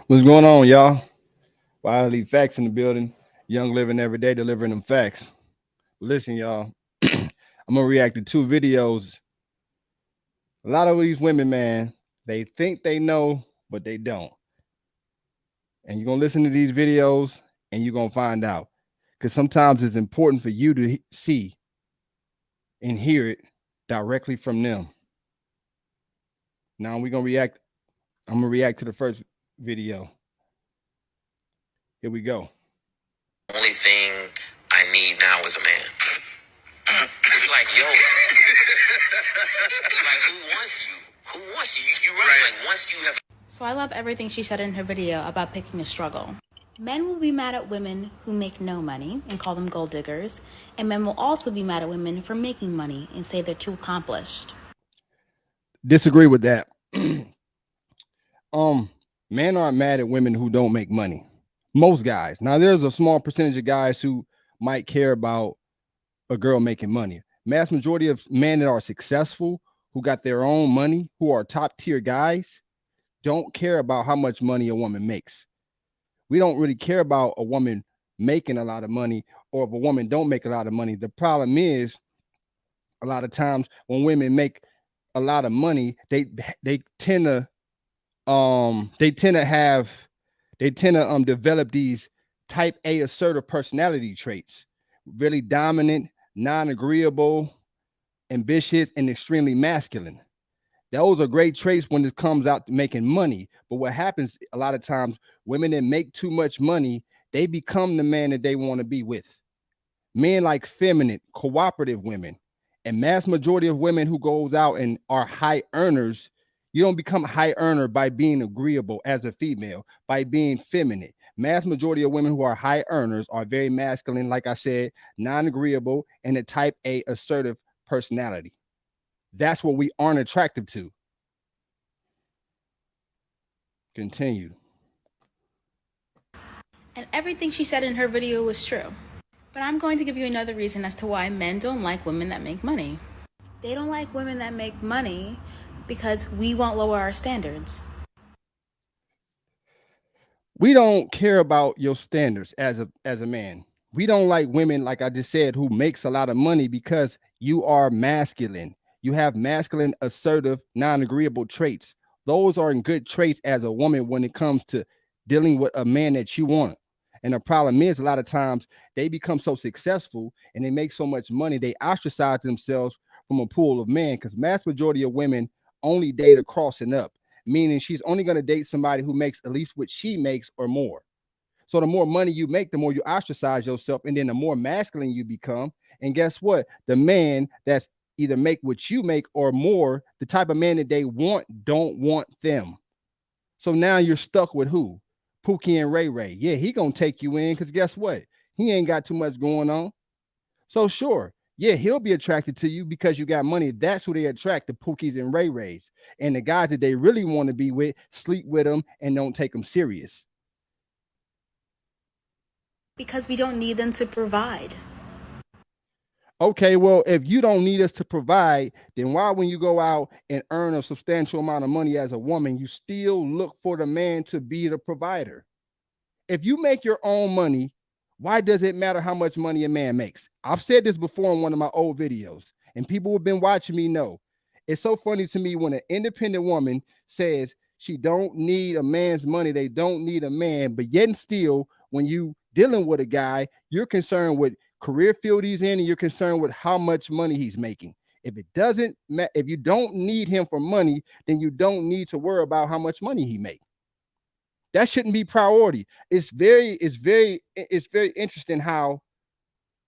What's going on, y'all? Wildly Facts in the building. Young living every day, delivering them facts. Listen, y'all. I'm gonna react to two videos. A lot of these women, man, they think they know, but they don't. And you're gonna listen to these videos, and you're gonna find out. Because sometimes it's important for you to see and hear it directly from them. Now we're gonna react. I'm gonna react to the first video. Here we go. Only thing I need now is a man. It's like, yo, it's like, who wants you? Who wants you? You're right. Like, once you have. So I love everything she said in her video about picking a struggle. Men will be mad at women who make no money and call them gold diggers, and men will also be mad at women for making money and say they're too accomplished. Disagree with that. Men aren't mad at women who don't make money. Most guys. Now, there's a small percentage of guys who might care about a girl making money. Mass majority of men that are successful, who got their own money, who are top tier guys, don't care about how much money a woman makes. We don't really care about a woman making a lot of money or if a woman don't make a lot of money. The problem is a lot of times when women make a lot of money, they tend to they tend to have they tend to develop these type A assertive personality traits, really dominant, non-agreeable, ambitious, and extremely masculine. Those are great traits when it comes out to making money. But what happens a lot of times, women that make too much money, they become the man that they want to be with. Men like feminine, cooperative women, and mass majority of women who goes out and are high earners. You don't become a high earner by being agreeable as a female, by being feminine. Mass majority of women who are high earners are very masculine, like I said, non-agreeable, and a type A assertive personality. That's what we aren't attractive to. Continue. And everything she said in her video was true. But I'm going to give you another reason as to why men don't like women that make money. They don't like women that make money because we won't lower our standards. We don't care about your standards as a man. We don't like women, like I just said, who makes a lot of money because you are masculine. You have masculine, assertive, non-agreeable traits. Those are in good traits as a woman when it comes to dealing with a man that you want. And the problem is, a lot of times they become so successful and they make so much money, they ostracize themselves from a pool of men because mass majority of women only date a crossing up, meaning she's only going to date somebody who makes at least what she makes or more. So the more money you make, the more you ostracize yourself, and then the more masculine you become. And guess what? The man that's either make what you make or more, the type of man that they want, don't want them. So now you're stuck with who? Pookie and Ray Ray. Yeah, he gonna take you in because guess what? He ain't got too much going on. So sure, yeah, he'll be attracted to you because you got money. That's who they attract, the Pookies and Ray Rays. And the guys that they really want to be with sleep with them and don't take them serious. Because we don't need them to provide. Okay, well, if you don't need us to provide, then why, when you go out and earn a substantial amount of money as a woman, you still look for the man to be the provider? If you make your own money, why does it matter how much money a man makes? I've said this before in one of my old videos, and people who've been watching me know. It's so funny to me when an independent woman says she don't need a man's money, they don't need a man, but yet and still, when you dealing with a guy, you're concerned with career field he's in, and you're concerned with how much money he's making. If it doesn't, if you don't need him for money, then you don't need to worry about how much money he makes. That shouldn't be priority. It's very interesting how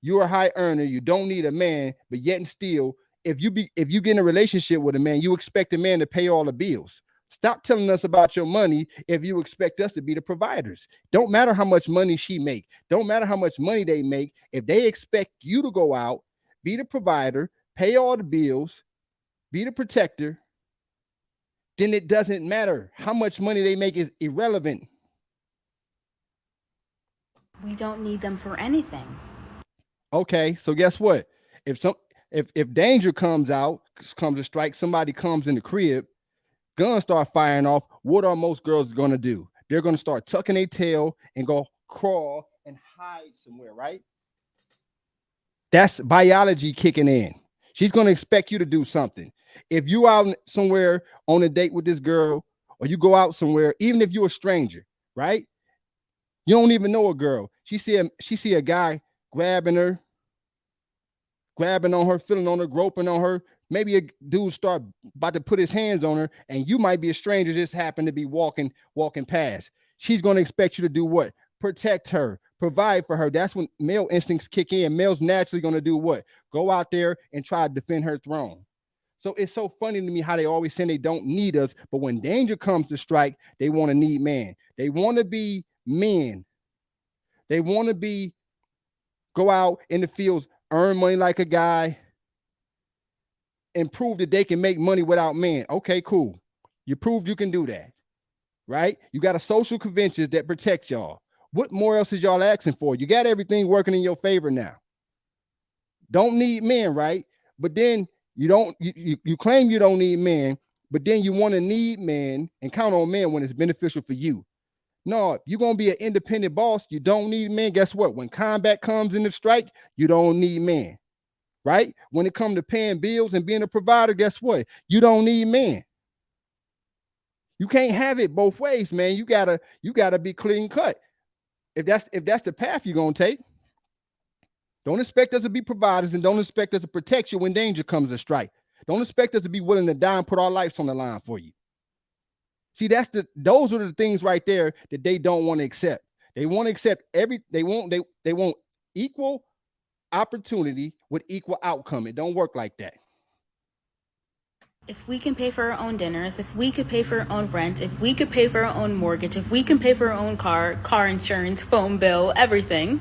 you're a high earner, you don't need a man, but yet and still, if you get in a relationship with a man, you expect a man to pay all the bills. Stop telling us about your money if you expect us to be the providers. Don't matter how much money she make. Don't matter how much money they make. If they expect you to go out, be the provider, pay all the bills, be the protector, then it doesn't matter. How much money they make is irrelevant. We don't need them for anything. Okay, so guess what? If danger comes to strike, somebody comes in the crib, guns start firing off, what are most girls gonna do? they're going to start tucking their tail and go crawl and hide somewhere, right? That's biology kicking in. She's going to expect you to do something. If you out somewhere on a date with this girl, or you go out somewhere, even if you're a stranger, right? You don't even know a girl. She see a guy grabbing her, grabbing on her, feeling on her, groping on her. Maybe a dude start about to put his hands on her, and you might be a stranger, just happen to be walking past. She's going to expect you to do what? Protect her, provide for her. That's when male instincts kick in. Male's naturally going to do what? Go out there and try to defend her throne. So it's so funny to me how they always say they don't need us, but when danger comes to strike, they want to need man. They want to be men. They want to be go out in the fields, earn money like a guy, and prove that they can make money without men. Okay, cool. You proved you can do that, right? You got a social conventions that protect y'all. What more else is y'all asking for? You got everything working in your favor now. Don't need men, right? But then you claim you don't need men, but then you want to need men and count on men when it's beneficial for you. No, you're gonna be an independent boss. You don't need men. Guess what? When combat comes in the strike, you don't need men, right? When it comes to paying bills and being a provider, guess what? You don't need men. You can't have it both ways, man. You gotta be clean cut. If that's the path you're gonna take, don't expect us to be providers and don't expect us to protect you when danger comes to strike. Don't expect us to be willing to die and put our lives on the line for you. See, those are the things right there that they don't want to accept. They want to accept they want equal opportunity with equal outcome. It don't work like that. If we can pay for our own dinners, if we could pay for our own rent, if we could pay for our own mortgage, if we can pay for our own car insurance, phone bill, everything,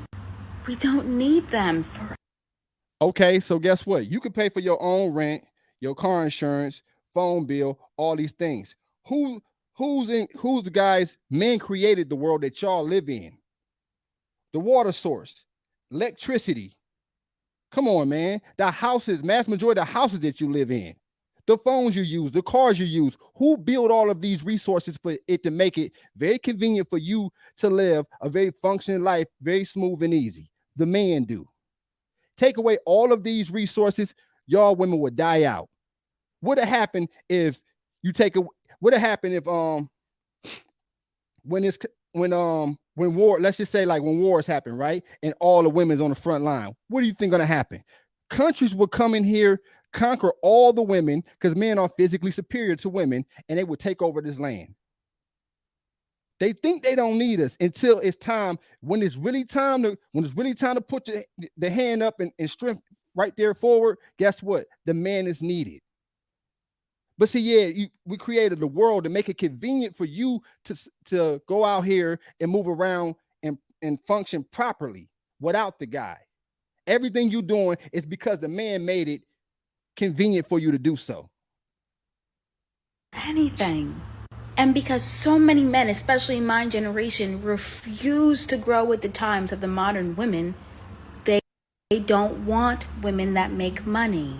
we don't need them for. Okay, so guess what? You can pay for your own rent, your car insurance, phone bill, all these things. Who's the guys? Men created the world that y'all live in. The water source, electricity. Come on, man. The houses, mass majority of the houses that you live in, the phones you use, the cars you use. Who built all of these resources for it to make it very convenient for you to live a very functioning life, very smooth and easy? The man do. Take away all of these resources, y'all women would die out. What would happen if you take a? What would happen if when war, let's just say like when wars happen, right? And all the women's on the front line. What do you think gonna happen? Countries will come in here, conquer all the women because men are physically superior to women, and they would take over this land. They think they don't need us until it's time. When it's really time to put the hand up and strength right there forward. Guess what? The man is needed. But see, yeah, we created the world to make it convenient for you to go out here and move around and function properly without the guy. Everything you're doing is because the man made it convenient for you to do so. Anything. And because so many men, especially my generation, refuse to grow with the times of the modern women, they don't want women that make money.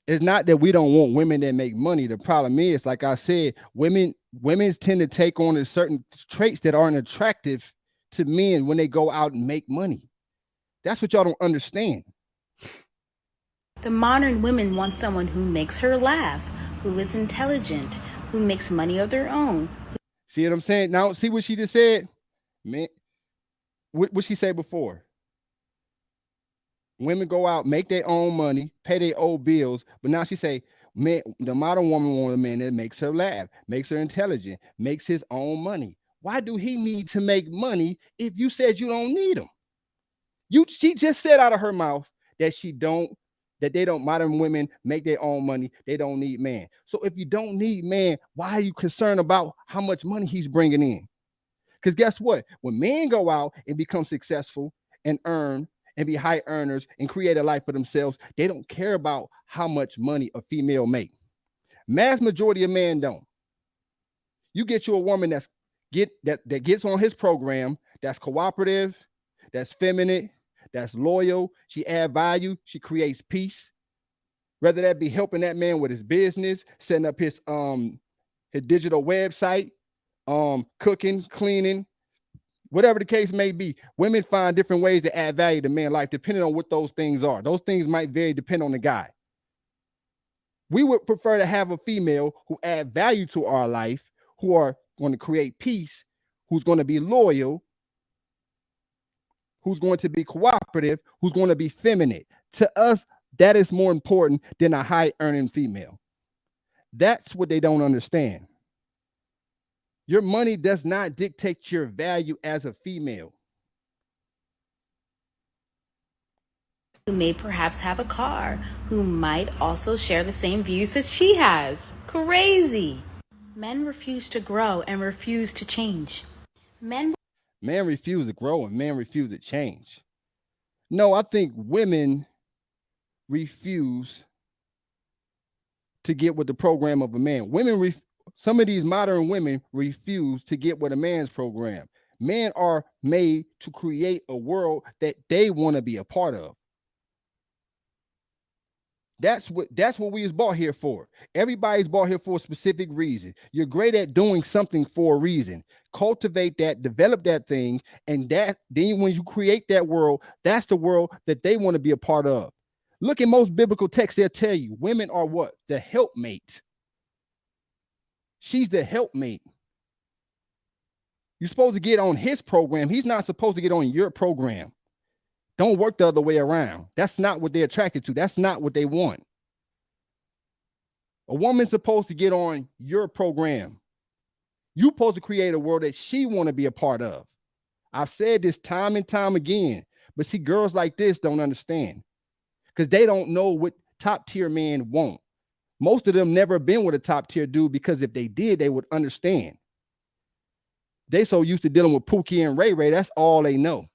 It's not that we don't want women that make money. The problem is, like I said, women tend to take on certain traits that aren't attractive to men when they go out and make money. That's what y'all don't understand. The modern women want someone who makes her laugh, who is intelligent, who makes money of their own. See what I'm saying? Now, see what she just said? Man, what she said before? Women go out, make their own money, pay their own bills, but now she say, man, the modern woman wants a man that makes her laugh, makes her intelligent, makes his own money. Why do he need to make money if you said you don't need him? She just said out of her mouth that modern women make their own money. They don't need man. So if you don't need man, why are you concerned about how much money he's bringing in? Because guess what? When men go out and become successful and earn and be high earners and create a life for themselves, they don't care about how much money a female make. Mass majority of men don't. You get you a woman that gets on his program, that's cooperative, that's feminine, that's loyal. She add value. She creates peace. Whether that be helping that man with his business, setting up his digital website, cooking, cleaning, whatever the case may be. Women find different ways to add value to men's life depending on what those things are. Those things might vary depending on the guy. We would prefer to have a female who add value to our life, who are going to create peace, who's going to be loyal, who's going to be cooperative, who's going to be feminine. To us, that is more important than a high earning female. That's what they don't understand. Your money does not dictate your value as a female. Who may perhaps have a car, who might also share the same views that she has. Crazy. Men refuse to grow and refuse to change. Men refuse to grow and men refuse to change. No, I think women refuse to get with the program of a man. Some of these modern women refuse to get with a man's program. Men are made to create a world that they want to be a part of. That's what we was brought here for. Everybody's brought here for a specific reason. You're great at doing something for a reason. Cultivate that, develop that thing, and that then when you create that world, that's the world that they want to be a part of. Look at most biblical texts, they'll tell you women are what? The helpmate. She's the helpmate. You're supposed to get on his program. He's not supposed to get on your program. Don't work the other way around. That's not what they're attracted to. That's not what they want. A woman's supposed to get on your program. You're supposed to create a world that she want to be a part of. I've said this time and time again, but see, girls like this don't understand because they don't know what top tier men want. Most of them never been with a top tier dude because if they did, they would understand. They so used to dealing with Pookie and Ray Ray, that's all they know.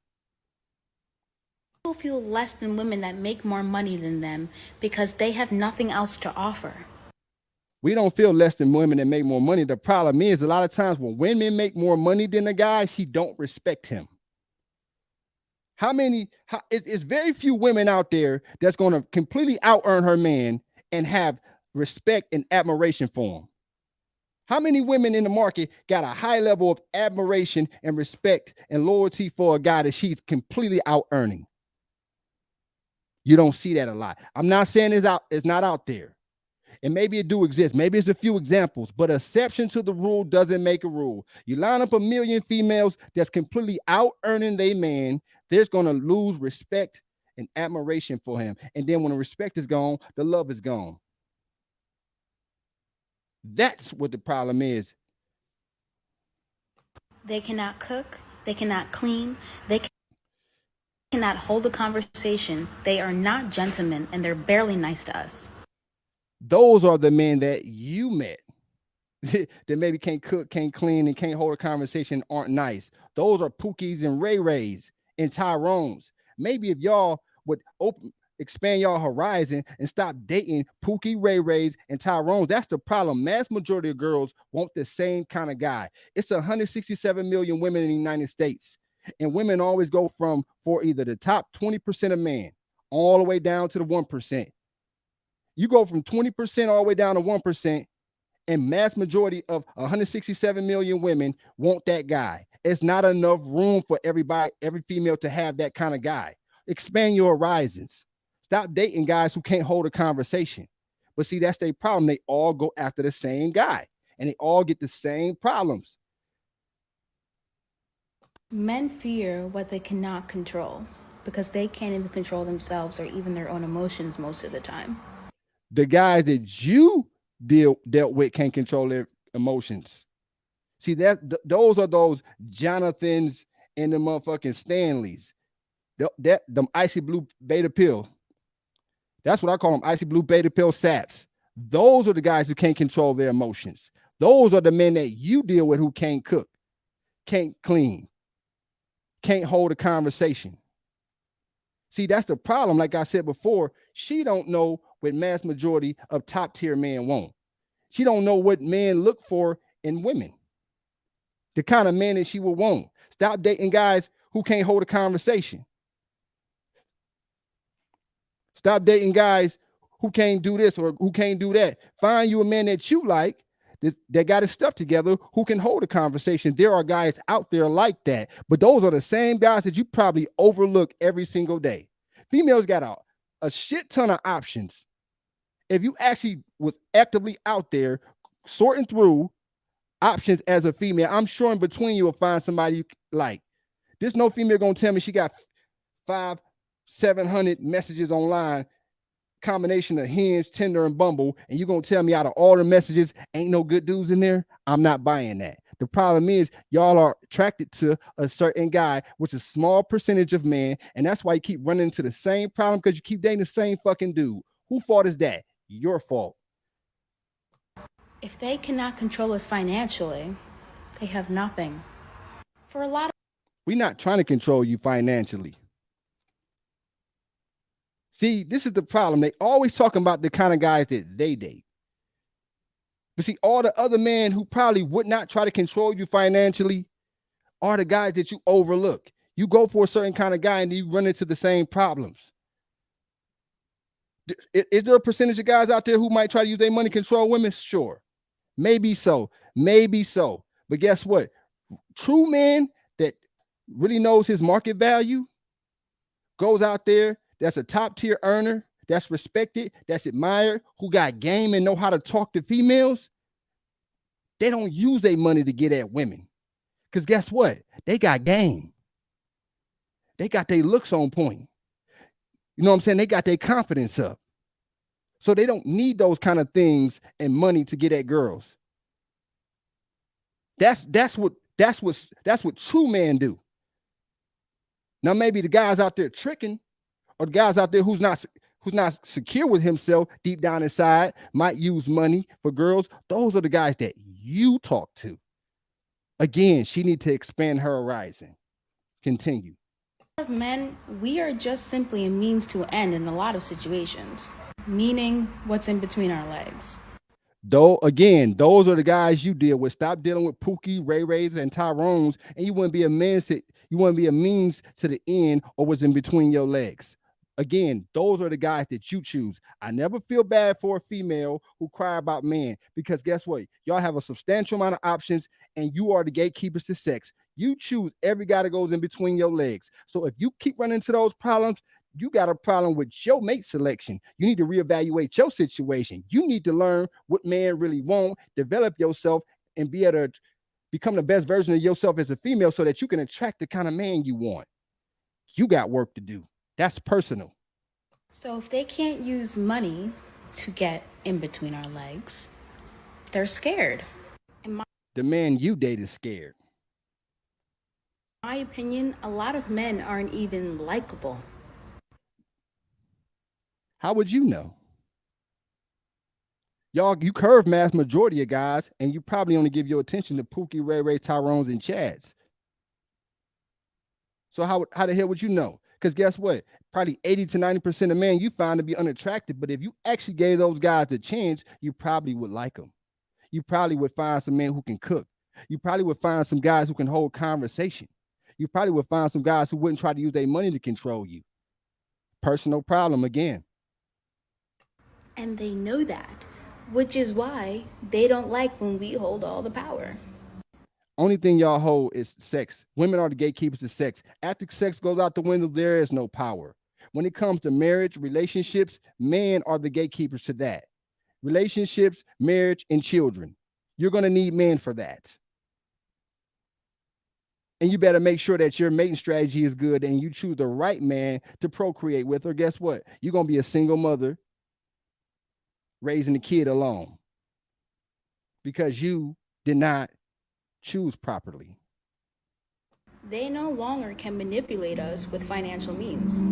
People feel less than women that make more money than them because they have nothing else to offer. We don't feel less than women that make more money. The problem is a lot of times when women make more money than a guy, she don't respect him. It's very few women out there that's going to completely out earn her man and have respect and admiration for him. How many women in the market got a high level of admiration and respect and loyalty for a guy that she's completely out earning? You don't see that a lot. I'm not saying it's not out there. And maybe it do exist. Maybe it's a few examples, but exception to the rule doesn't make a rule. You line up a million females that's completely out earning their man, there's going to lose respect and admiration for him. And then when the respect is gone, the love is gone. That's what the problem is. They cannot cook. They cannot clean. They cannot hold a conversation. They are not gentlemen, and they're barely nice to us. Those are the men that you met that maybe can't cook, can't clean, and can't hold a conversation, aren't nice. Those are Pookies and Ray Rays and Tyrones. Maybe if y'all would expand y'all horizon and stop dating Pookie, Ray Rays, and Tyrones. That's the problem. Mass majority of girls want the same kind of guy. It's 167 million women in the United States. And women always go for either the top 20% of men all the way down to the 1%. You go from 20% all the way down to 1%, and mass majority of 167 million women want that guy. It's not enough room for every female to have that kind of guy. Expand your horizons. Stop dating guys who can't hold a conversation. But see, that's their problem. They all go after the same guy, and they all get the same problems. Men fear what they cannot control because they can't even control themselves or even their own emotions most of the time. The guys that you dealt with can't control their emotions. See, those are those Jonathans and the motherfucking Stanleys. Them icy blue beta pill. That's what I call them, icy blue beta pill saps. Those are the guys who can't control their emotions. Those are the men that you deal with who can't cook, can't clean, can't hold a conversation. See, that's the problem. Like I said before, she don't know what mass majority of top tier men want. She don't know what men look for in women. The kind of man that she will want. Stop dating guys who can't hold a conversation. Stop dating guys who can't do this or who can't do that. Find you a man that you like that got his stuff together who can hold a conversation. There are guys out there like that, but those are the same guys that you probably overlook every single day. Females got a shit ton of options. If you actually was actively out there sorting through options as a female, I'm sure in between you will find somebody you like. There's no female gonna tell me she got 700 messages online, combination of Hinge, Tinder, and Bumble, and you're gonna tell me out of all the messages ain't no good dudes in there? I'm not buying that. The problem is y'all are attracted to a certain guy, which is a small percentage of men, and that's why you keep running into the same problem because you keep dating the same fucking dude. Who fault is that? Your fault. If they cannot control us financially, they have nothing. For a lot of We're not trying to control you financially. See, this is the problem. They always talking about the kind of guys that they date. But see, all the other men who probably would not try to control you financially are the guys that you overlook. You go for a certain kind of guy and you run into the same problems. Is there a percentage of guys out there who might try to use their money to control women? Sure. Maybe so. Maybe so. But guess what? True man that really knows his market value goes out there, that's a top tier earner, that's respected, that's admired, who got game and know how to talk to females. They don't use their money to get at women. Because guess what? They got game. They got their looks on point. You know what I'm saying? They got their confidence up. So they don't need those kind of things and money to get at girls. That's what true men do. Now maybe the guys out there tricking, or the guys out there who's not secure with himself deep down inside, might use money for girls. Those are the guys that you talk to. Again, she need to expand her horizon. Continue. men, we are just simply a means to an end in a lot of situations, meaning what's in between our legs. Though, again, those are the guys you deal with. Stop dealing with Pookie, Ray Rays, and Tyrones, and you wouldn't be a means to the end or what's in between your legs. Again, those are the guys that you choose. I never feel bad for a female who cry about men, because guess what? Y'all have a substantial amount of options and you are the gatekeepers to sex. You choose every guy that goes in between your legs. So if you keep running into those problems, you got a problem with your mate selection. You need to reevaluate your situation. You need to learn what men really want, develop yourself, and be able to become the best version of yourself as a female so that you can attract the kind of man you want. You got work to do. That's personal. So if they can't use money to get in between our legs, they're scared. The man you date is scared. In my opinion, a lot of men aren't even likable. How would you know? Y'all, you curve mass majority of guys, and you probably only give your attention to Pookie, Ray Ray, Tyrones, and Chads. So how the hell would you know? Because guess what? Probably 80 to 90% of men you find to be unattractive. But if you actually gave those guys the chance, you probably would like them. You probably would find some men who can cook. You probably would find some guys who can hold conversation. You probably would find some guys who wouldn't try to use their money to control you. Personal problem again. And they know that, which is why they don't like when we hold all the power. Only thing y'all hold is sex. Women are the gatekeepers to sex. After sex goes out the window, there is no power. When it comes to marriage, relationships, men are the gatekeepers to that. Relationships, marriage, and children. You're going to need men for that. And you better make sure that your mating strategy is good and you choose the right man to procreate with, or guess what? You're going to be a single mother raising the kid alone because you did not choose properly. They no longer can manipulate us with financial means.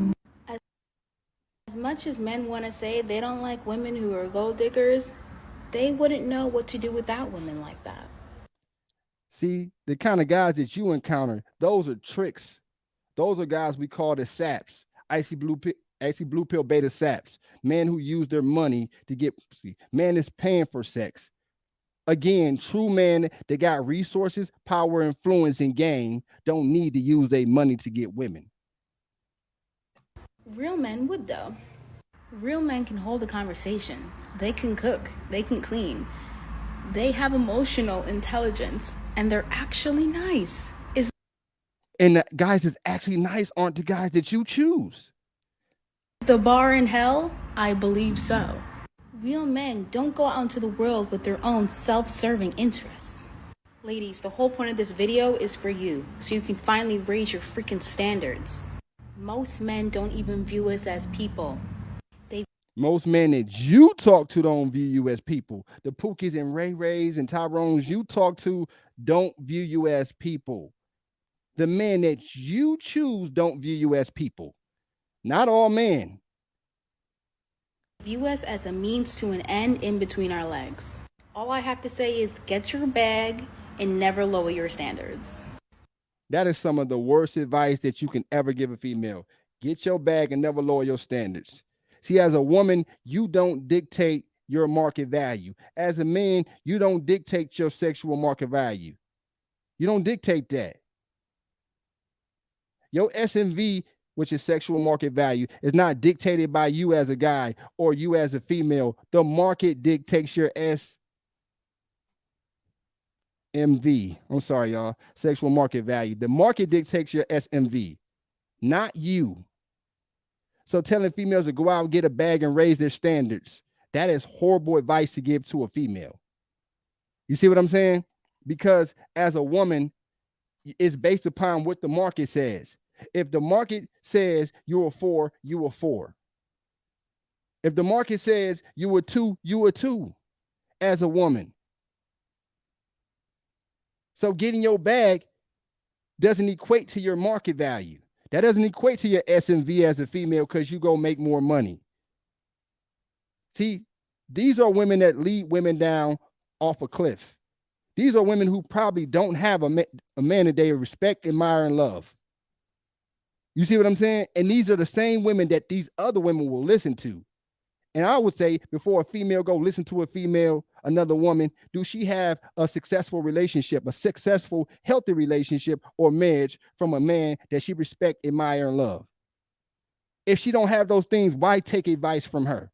As much as men want to say they don't like women who are gold diggers, they wouldn't know what to do without women like that. See, the kind of guys that you encounter, those are tricks. Those are guys we call the saps, icy blue pill beta saps, men who use their money to get pussy. Man is paying for sex. Again, true men that got resources, power, influence, and gain don't need to use their money to get women. Real men would, though. Real men can hold a conversation. They can cook. They can clean. They have emotional intelligence and they're actually nice. Is And the guys that's actually nice aren't the guys that you choose. the bar in hell? I believe so. Real men don't go out into the world with their own self-serving interests. Ladies, the whole point of this video is for you, so you can finally raise your freaking standards. Most men don't even view us as people. Most men that you talk to don't view you as people. The Pookies and Ray Rays and Tyrones you talk to don't view you as people. The men that you choose don't view you as people. Not all men. View us as a means to an end in between our legs. All I have to say is get your bag and never lower your standards. That is some of the worst advice that you can ever give a female. Get your bag and never lower your standards. See, as a woman, you don't dictate your market value. As a man, you don't dictate your sexual market value. You don't dictate that. Your SMV, which is sexual market value, is not dictated by you as a guy or you as a female. The market dictates your SMV. I'm sorry, y'all. Sexual market value. The market dictates your SMV, not you. So telling females to go out and get a bag and raise their standards, that is horrible advice to give to a female. You see what I'm saying? Because as a woman, it's based upon what the market says. If the market says you're a 4, you a 4. If the market says you a 2, you a 2 as a woman. So getting your bag doesn't equate to your market value. That doesn't equate to your SMV as a female because you go make more money. See, these are women that lead women down off a cliff. These are women who probably don't have a man that they respect, admire, and love. You see what I'm saying? And these are the same women that these other women will listen to. And I would say before a female go listen to a female, another woman, do she have a successful relationship, a successful, healthy relationship or marriage from a man that she respect, admire, and love? If she don't have those things, why take advice from her?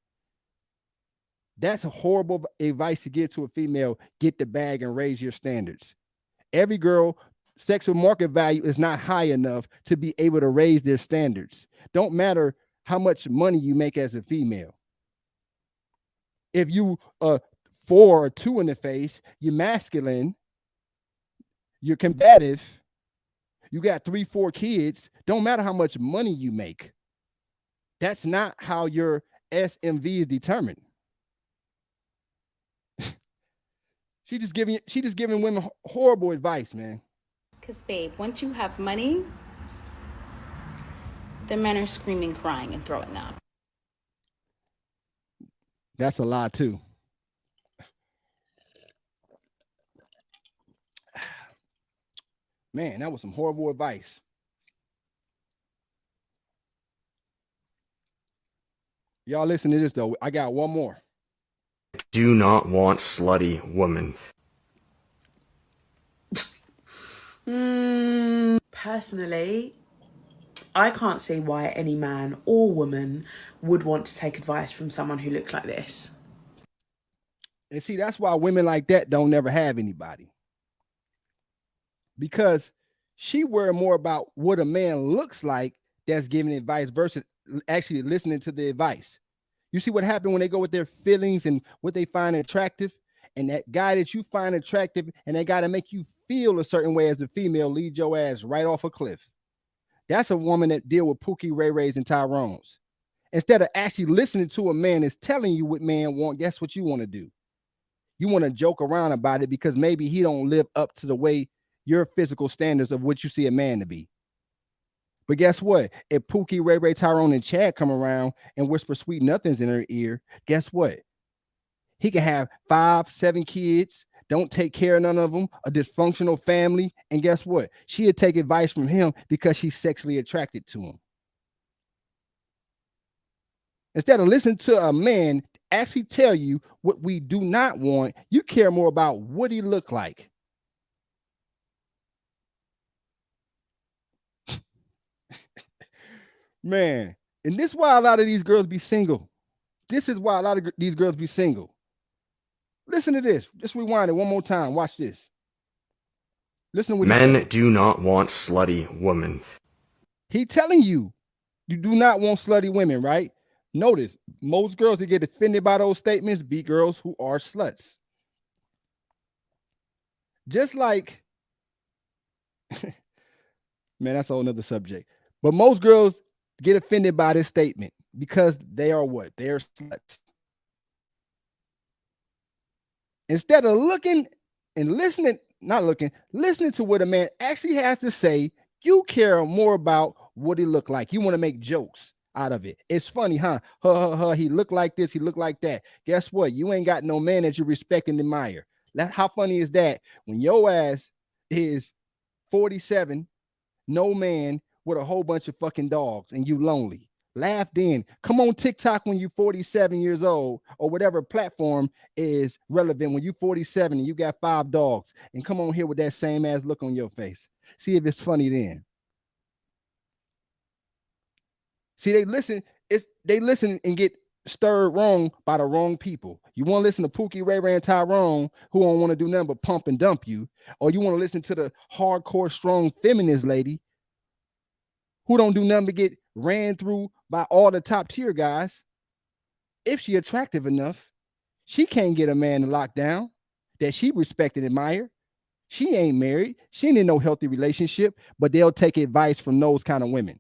That's a horrible advice to give to a female. Get the bag and raise your standards. Every girl, sexual market value is not high enough to be able to raise their standards. Don't matter how much money you make as a female. If you 4 or 2 in the face, you're masculine, you're combative, you got 3, 4 kids, don't matter how much money you make. That's not how your SMV is determined. She just giving women horrible advice, man. Because, babe, once you have money, the men are screaming, crying, and throwing up. That's a lie, too. Man, that was some horrible advice. Y'all listen to this, though. I got one more. Do not want slutty women. Personally, I can't see why any man or woman would want to take advice from someone who looks like this. And see, that's why women like that don't never have anybody. Because she worry more about what a man looks like that's giving advice versus actually listening to the advice. You see what happened when they go with their feelings and what they find attractive? And that guy that you find attractive and that guy to make you feel a certain way as a female lead your ass right off a cliff. That's a woman that deal with Pookie, Ray Rays, and Tyrones. Instead of actually listening to a man that's telling you what man want, guess what you want to do? You want to joke around about it because maybe he don't live up to the way your physical standards of what you see a man to be. But guess what? If Pookie, Ray Ray, Tyrone, and Chad come around and whisper sweet nothings in her ear, guess what? He can have 5, 7 kids, don't take care of none of them, a dysfunctional family, and guess what? She'll take advice from him because she's sexually attracted to him. Instead of listening to a man actually tell you what we do not want, you care more about what he look like. Man, and this is why a lot of these girls be single. This is why a lot of these girls be single. Listen to this. Just rewind it one more time. Watch this. Listen to what he Men said. do not want slutty women. He telling you, you do not want slutty women, right? Notice, most girls that get offended by those statements be girls who are sluts. Just like, man, that's a whole nother subject. But most girls get offended by this statement because they are what? They are sluts. Instead of looking and listening, not looking, listening to what a man actually has to say, you care more about what he look like. You want to make jokes out of it. It's funny, huh? He looked like this, he looked like that. Guess what? You ain't got no man that you respect and admire. How funny is that? When your ass is 47, no man with a whole bunch of fucking dogs, and you lonely. Laugh then. Come on TikTok when you're 47 years old, or whatever platform is relevant when you're 47 and you got 5 dogs, and come on here with that same ass look on your face. See if it's funny then. See, they listen and get stirred wrong by the wrong people. You want to listen to Pookie, Ray Ray, and Tyrone, who don't want to do nothing but pump and dump you, or you want to listen to the hardcore, strong feminist lady who don't do nothing but get ran through by all the top tier guys. If she attractive enough, she can't get a man to lock down that she respect and admire. She ain't married. She ain't in no healthy relationship, but they'll take advice from those kind of women.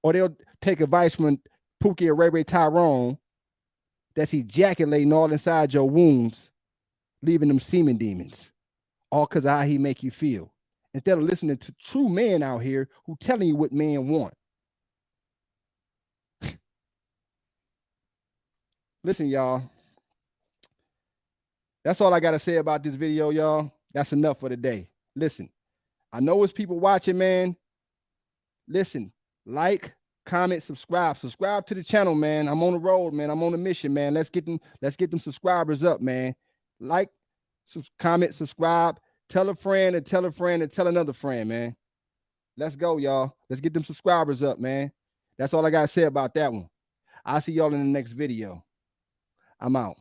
Or they'll take advice from Pookie or Ray Ray Tyrone that's ejaculating all inside your wounds, leaving them semen demons, all because of how he make you feel. Instead of listening to true men out here who telling you what men want. Listen, y'all. That's all I got to say about this video, y'all. That's enough for today. Listen, I know it's people watching, man. Listen, like, comment, subscribe. Subscribe to the channel, man. I'm on the road, man. I'm on a mission, man. Let's get them subscribers up, man. Like, comment, subscribe. Tell a friend and tell a friend and tell another friend, man. Let's go, y'all. Let's get them subscribers up, man. That's all I got to say about that one. I'll see y'all in the next video. I'm out.